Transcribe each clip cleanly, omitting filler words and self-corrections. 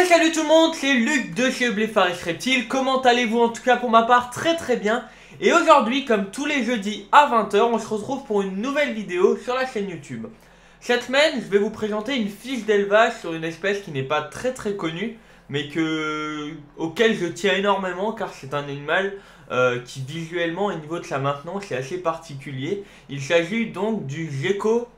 Salut tout le monde, c'est Luc de chez Bléfaris Reptile. Comment allez-vous? En tout cas pour ma part très bien. Et aujourd'hui, comme tous les jeudis à 20 h, on se retrouve pour une nouvelle vidéo sur la chaîne YouTube. Cette semaine, je vais vous présenter une fiche d'élevage sur une espèce qui n'est pas très connue, mais auquel je tiens énormément car c'est un animal qui visuellement au niveau de sa maintenance est assez particulier. Il s'agit donc du gecko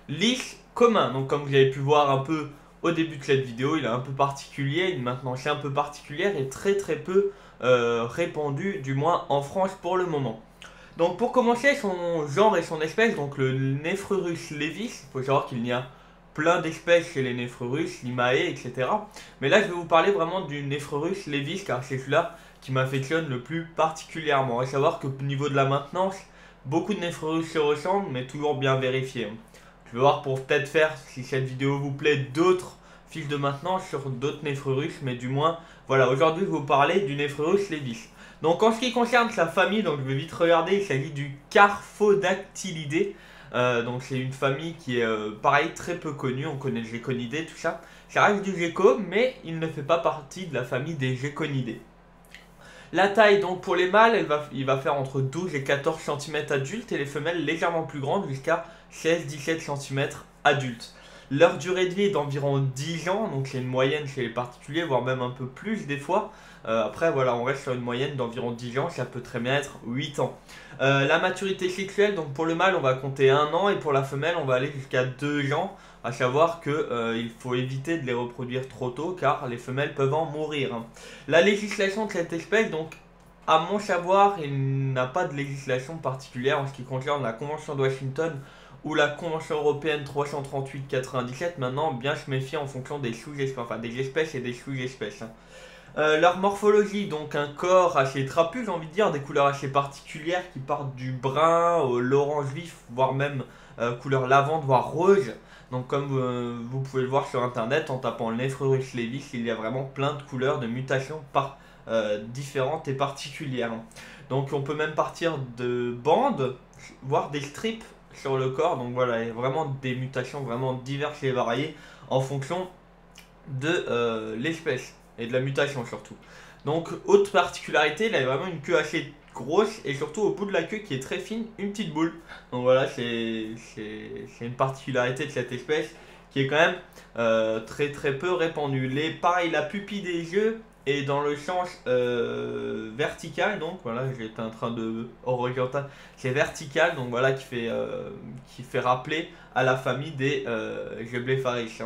lisse commun. Donc comme vous avez pu voir un peu au début de cette vidéo, il est un peu particulier, une maintenance un peu particulière et très peu répandue, du moins en France pour le moment. Donc pour commencer, son genre et son espèce, donc le Nephrurus levis, il faut savoir qu'il y a plein d'espèces chez les Nephrurus, Limae, etc. Mais là je vais vous parler vraiment du Nephrurus levis car c'est celui-là qui m'affectionne le plus particulièrement. À savoir qu'au niveau de la maintenance, beaucoup de Nephrurus se ressemblent, mais toujours bien vérifiés. Je vais voir pour peut-être faire, si cette vidéo vous plaît, d'autres fiches de maintenance sur d'autres Nephrurus, mais du moins, voilà, aujourd'hui je vais vous parler du Nephrurus levis. Donc en ce qui concerne sa famille, donc je vais vite regarder, il s'agit du Carphodactylidés. Donc c'est une famille qui est pareil très peu connue, on connaît le Geconidés, tout ça. Ça reste du gecko, mais il ne fait pas partie de la famille des Geconidés. La taille donc pour les mâles, il va faire entre 12 et 14 cm adultes et les femelles légèrement plus grandes jusqu'à 16-17 cm adultes. Leur durée de vie est d'environ 10 ans, donc c'est une moyenne chez les particuliers, voire même un peu plus des fois. Après voilà, on reste sur une moyenne d'environ 10 ans, ça peut très bien être 8 ans. La maturité sexuelle, donc pour le mâle on va compter 1 an et pour la femelle on va aller jusqu'à 2 ans. À savoir qu'il faut éviter de les reproduire trop tôt car les femelles peuvent en mourir. La législation de cette espèce, donc à mon savoir, il n'a pas de législation particulière en ce qui concerne la Convention de Washington ou la Convention européenne 338-97. Maintenant, bien se méfier en fonction des sous-espèces, enfin des espèces et des sous-espèces. Leur morphologie, donc un corps assez trapu, j'ai envie de dire, des couleurs assez particulières qui partent du brun au l'orange vif, voire même couleur lavande, voire rose. Donc comme vous pouvez le voir sur internet en tapant le Nephrurus levis, il y a vraiment plein de couleurs, de mutations différentes et particulières. Donc on peut même partir de bandes, voire des strips sur le corps. Donc voilà, il y a vraiment des mutations vraiment diverses et variées en fonction de l'espèce et de la mutation surtout. Donc autre particularité, il a vraiment une queue assez grosse et surtout au bout de la queue qui est très fine, une petite boule. Donc voilà, c'est une particularité de cette espèce qui est quand même très peu répandue. Pareil, la pupille des yeux est dans le sens vertical, donc voilà, j'étais en train de horizontal, c'est vertical, donc voilà, qui fait rappeler à la famille des Geblepharis.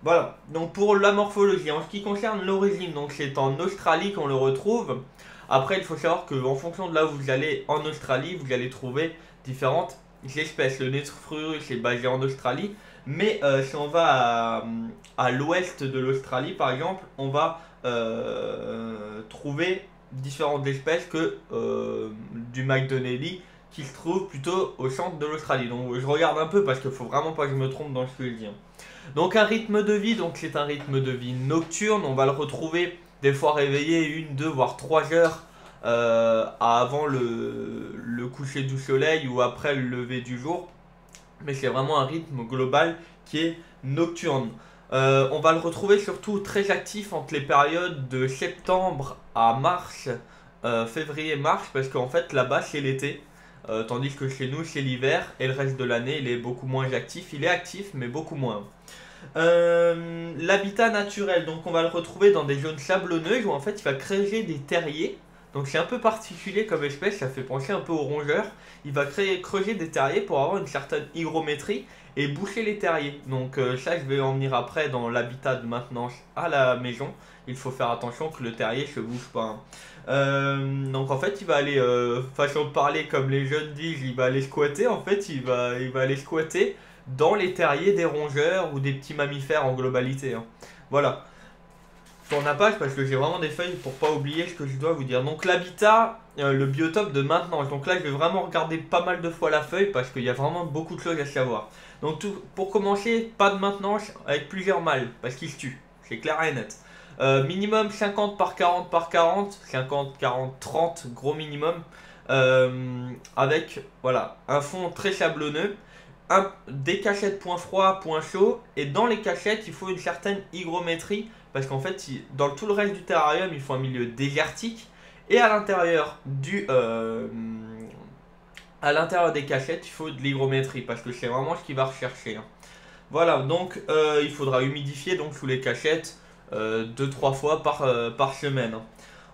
Voilà, donc pour la morphologie, en ce qui concerne l'origine, donc c'est en Australie qu'on le retrouve. Après, il faut savoir qu'en fonction de là où vous allez en Australie, vous allez trouver différentes espèces. Le Nephrurus est basé en Australie, mais si on va à l'ouest de l'Australie, par exemple, on va trouver différentes espèces que du McDonnelly qui se trouve plutôt au centre de l'Australie. Donc je regarde un peu parce qu'il ne faut vraiment pas que je me trompe dans ce que je dis. Donc un rythme de vie, donc c'est un rythme de vie nocturne, on va le retrouver des fois réveillé 1, 2, voire 3 heures avant le coucher du soleil ou après le lever du jour. Mais c'est vraiment un rythme global qui est nocturne. On va le retrouver surtout très actif entre les périodes de septembre à mars, février-mars, parce qu'en fait là-bas c'est l'été. Tandis que chez nous c'est l'hiver et le reste de l'année il est beaucoup moins actif. Il est actif mais beaucoup moins. L'habitat naturel, donc on va le retrouver dans des zones sablonneuses où en fait il va creuser des terriers. Donc c'est un peu particulier comme espèce, ça fait penser un peu aux rongeurs. Il va creuser des terriers pour avoir une certaine hygrométrie et boucher les terriers. Donc ça je vais en venir après dans l'habitat de maintenance à la maison. Il faut faire attention que le terrier se bouge pas. Donc en fait il va aller, façon de parler comme les jeunes disent, il va aller squatter. En fait il va aller squatter dans les terriers des rongeurs ou des petits mammifères en globalité. Voilà. tourne la page parce que j'ai vraiment des feuilles pour pas oublier ce que je dois vous dire. Donc l'habitat, le biotope de maintenance. Donc là je vais vraiment regarder pas mal de fois la feuille parce qu'il y a vraiment beaucoup de choses à savoir. Donc pour commencer, pas de maintenance avec plusieurs mâles parce qu'ils se tuent. C'est clair et net. Minimum 50 par 40 par 40. 50, 40, 30 gros minimum. Avec voilà, un fond très sablonneux. Des cachettes point froid, point chaud, et dans les cachettes il faut une certaine hygrométrie parce qu'en fait dans tout le reste du terrarium il faut un milieu désertique et à l'intérieur des cachettes il faut de l'hygrométrie parce que c'est vraiment ce qu'il va rechercher, hein. Voilà, donc il faudra humidifier donc sous les cachettes 2-3 fois par semaine, hein.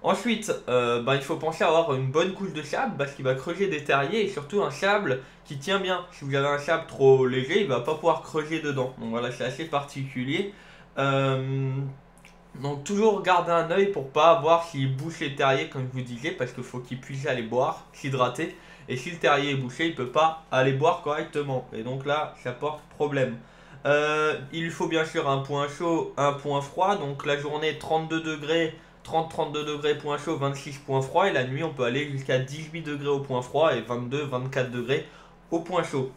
Ensuite, il faut penser à avoir une bonne couche de sable parce qu'il va creuser des terriers et surtout un sable qui tient bien. Si vous avez un sable trop léger, il va pas pouvoir creuser dedans. Donc voilà, c'est assez particulier. Donc toujours garder un œil pour pas voir s'il bouche les terriers comme je vous disais parce qu'il faut qu'il puisse aller boire, s'hydrater. Et si le terrier est bouché, il peut pas aller boire correctement. Et donc là, ça porte problème. Il lui faut bien sûr un point chaud, un point froid. Donc la journée 32 degrés. 30-32 degrés point chaud, 26 point froid, et la nuit on peut aller jusqu'à 18 degrés au point froid et 22-24 degrés au point chaud.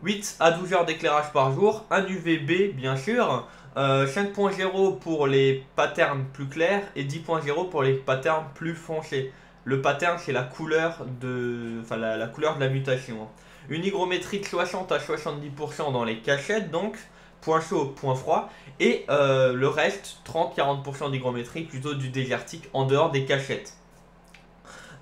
8 à 12 heures d'éclairage par jour, un UVB bien sûr, 5.0 pour les patterns plus clairs et 10.0 pour les patterns plus foncés. Le pattern c'est la couleur de la couleur de la mutation, hein. Une hygrométrie de 60 à 70% dans les cachettes donc. Point chaud, point froid, et le reste, 30-40% d'hygrométrie, plutôt du désertique en dehors des cachettes.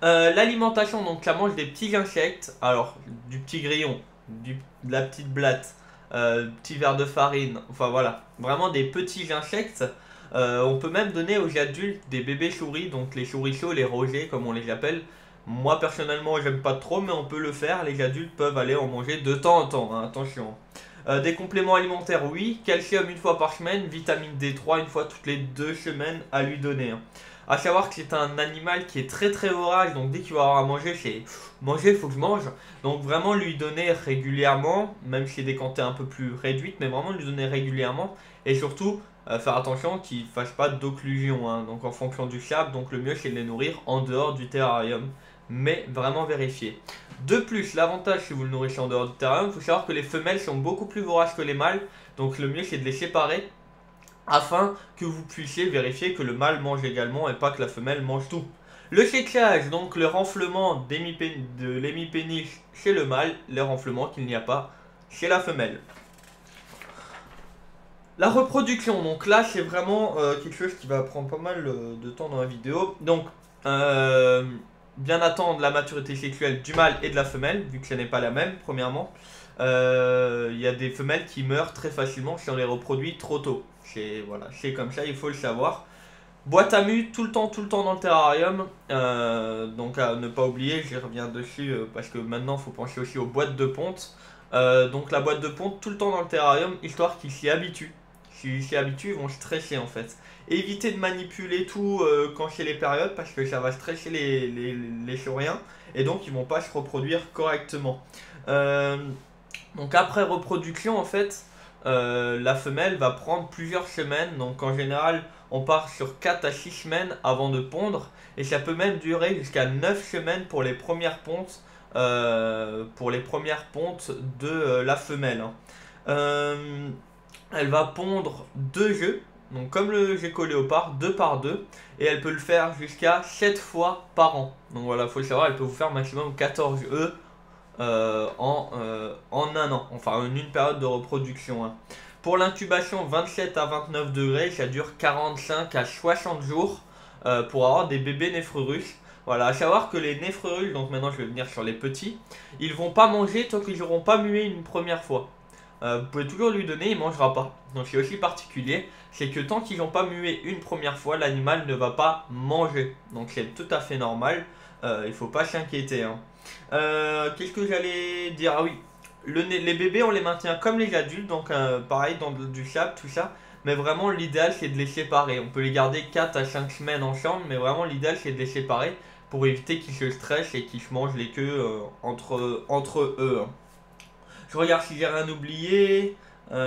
L'alimentation, donc la mange des petits insectes, alors du petit grillon, de la petite blatte, petit verre de farine, enfin voilà, vraiment des petits insectes. On peut même donner aux adultes des bébés souris, donc les souriceaux, les rogers comme on les appelle. Moi personnellement j'aime pas trop, mais on peut le faire, les adultes peuvent aller en manger de temps en temps, hein, attention. Des compléments alimentaires, oui. Calcium une fois par semaine. Vitamine D3 une fois toutes les 2 semaines à lui donner, hein. A savoir que c'est un animal qui est très très vorace. Donc dès qu'il va avoir à manger, c'est manger, il faut que je mange. Donc vraiment lui donner régulièrement. Même si c'est des quantités un peu plus réduites. Mais vraiment lui donner régulièrement. Et surtout faire attention qu'il ne fasse pas d'occlusion, hein. Donc en fonction du sable. Donc le mieux c'est de les nourrir en dehors du terrarium. Mais vraiment vérifier. De plus, l'avantage si vous le nourrissez en dehors du terrarium, il faut savoir que les femelles sont beaucoup plus voraces que les mâles. Donc le mieux c'est de les séparer afin que vous puissiez vérifier que le mâle mange également et pas que la femelle mange tout. Le sexage, donc le renflement de l'hémipénis chez le mâle, le renflement qu'il n'y a pas chez la femelle. La reproduction, donc là c'est vraiment quelque chose qui va prendre pas mal de temps dans la vidéo. Donc bien attendre la maturité sexuelle du mâle et de la femelle, vu que ce n'est pas la même, premièrement. Il y a des femelles qui meurent très facilement si on les reproduit trop tôt. Voilà, c'est comme ça, il faut le savoir. Boîte à mue, tout le temps dans le terrarium. Donc à ne pas oublier, j'y reviens dessus parce que maintenant il faut penser aussi aux boîtes de ponte. Donc la boîte de ponte, tout le temps dans le terrarium, histoire qu'ils s'y habituent. S'ils s'y habituent, ils vont stresser en fait. Évitez de manipuler tout quand c'est les périodes parce que ça va stresser les sauriens et donc ils vont pas se reproduire correctement. Donc après reproduction en fait, la femelle va prendre plusieurs semaines. Donc en général on part sur 4 à 6 semaines avant de pondre et ça peut même durer jusqu'à 9 semaines pour les premières pontes, de la femelle, hein. Elle va pondre 2 œufs, donc comme le gecko léopard, 2 par 2, et elle peut le faire jusqu'à 7 fois par an. Donc voilà, faut le savoir, elle peut vous faire maximum 14 œufs en un an, enfin en une période de reproduction, hein. Pour l'incubation, 27 à 29 degrés, ça dure 45 à 60 jours pour avoir des bébés néfrurus. Voilà, à savoir que les néfrurus, donc maintenant je vais venir sur les petits, ils vont pas manger tant qu'ils n'auront pas mué une première fois. Vous pouvez toujours lui donner, il ne mangera pas. Donc c'est aussi particulier, c'est que tant qu'ils n'ont pas mué une première fois, l'animal ne va pas manger. Donc c'est tout à fait normal, il ne faut pas s'inquiéter, hein. Qu'est-ce que j'allais dire? Ah oui, les bébés on les maintient comme les adultes, donc pareil dans du sable, tout ça. Mais vraiment l'idéal c'est de les séparer. On peut les garder 4 à 5 semaines ensemble, mais vraiment l'idéal c'est de les séparer pour éviter qu'ils se stressent et qu'ils se mangent les queues entre eux, hein. Je regarde si j'ai rien oublié. Non,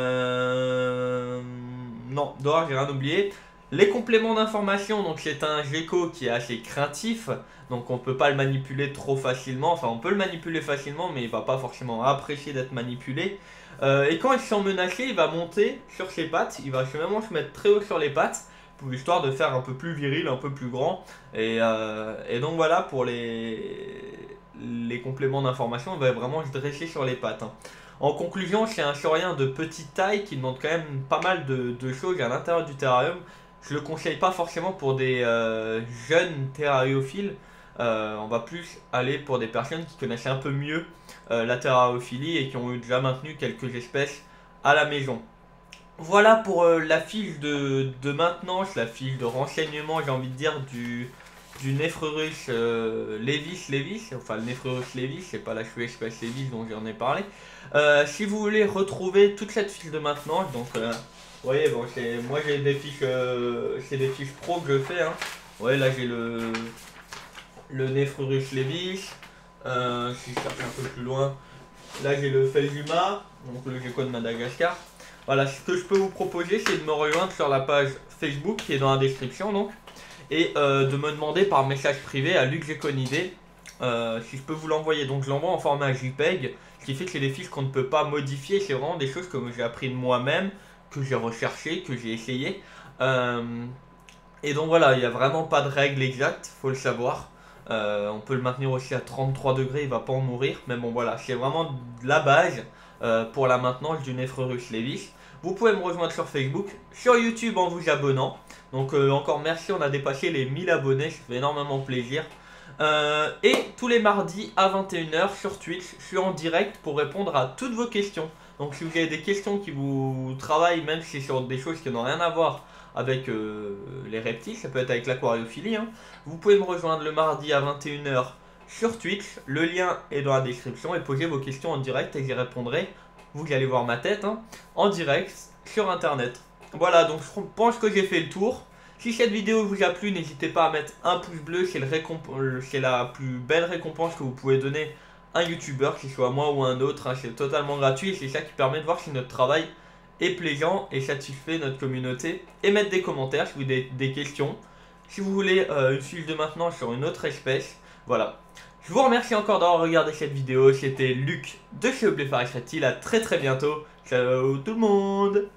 dehors j'ai rien oublié. Les compléments d'information, donc c'est un gecko qui est assez craintif, donc on peut pas le manipuler trop facilement, enfin on peut le manipuler facilement mais il va pas forcément apprécier d'être manipulé. Et quand il se sent menacé, il va monter sur ses pattes, il va vraiment se mettre très haut sur les pattes, pour histoire de faire un peu plus viril, un peu plus grand. Et donc voilà pour les compléments d'information, il va vraiment se dresser sur les pattes, hein. En conclusion, c'est un saurien de petite taille qui demande quand même pas mal de choses à l'intérieur du terrarium. Je le conseille pas forcément pour des jeunes terrariophiles. On va plus aller pour des personnes qui connaissent un peu mieux la terrariophilie et qui ont déjà maintenu quelques espèces à la maison. Voilà pour la fiche de maintenance, la fiche de renseignement, j'ai envie de dire, du Nephrurus levis, enfin le Nephrurus levis, c'est pas la espèce levis dont j'en ai parlé. Si vous voulez retrouver toute cette fiche de maintenance, donc vous voyez, bon, moi j'ai des fiches, c'est des fiches pro que je fais, hein. Vous voyez, là j'ai le Nephrurus levis, si je cherche un peu plus loin, là j'ai le Felzuma, donc le gecko de Madagascar. Voilà, ce que je peux vous proposer, c'est de me rejoindre sur la page Facebook qui est dans la description, donc, et de me demander par message privé à LuxGeckonidé si je peux vous l'envoyer. Donc je l'envoie en format JPEG, ce qui fait que c'est des fiches qu'on ne peut pas modifier, c'est vraiment des choses que j'ai appris de moi-même, que j'ai recherché, que j'ai essayé. Et donc voilà, il n'y a vraiment pas de règle exacte, faut le savoir. On peut le maintenir aussi à 33 degrés, il va pas en mourir. Mais bon voilà, c'est vraiment la base pour la maintenance du Nephrurus levis. Vous pouvez me rejoindre sur Facebook, sur YouTube en vous abonnant. Donc encore merci, on a dépassé les 1000 abonnés, ça fait énormément plaisir. Et tous les mardis à 21 h sur Twitch, je suis en direct pour répondre à toutes vos questions. Donc si vous avez des questions qui vous travaillent, même si c'est sur des choses qui n'ont rien à voir avec les reptiles, ça peut être avec l'aquariophilie, hein. Vous pouvez me rejoindre le mardi à 21 h sur Twitch, le lien est dans la description, et posez vos questions en direct et j'y répondrai. Vous allez voir ma tête, hein, en direct sur internet. Voilà, donc je pense que j'ai fait le tour. Si cette vidéo vous a plu, n'hésitez pas à mettre un pouce bleu, c'est la plus belle récompense que vous pouvez donner à un youtubeur, que ce soit moi ou un autre, hein. C'est totalement gratuit et c'est ça qui permet de voir si notre travail est plaisant et satisfait notre communauté. Et mettre des commentaires si vous avez des questions, si vous voulez une fiche de maintenance sur une autre espèce. Voilà. Je vous remercie encore d'avoir regardé cette vidéo, c'était Luc de chez Faris Reptile, à très bientôt, ciao tout le monde.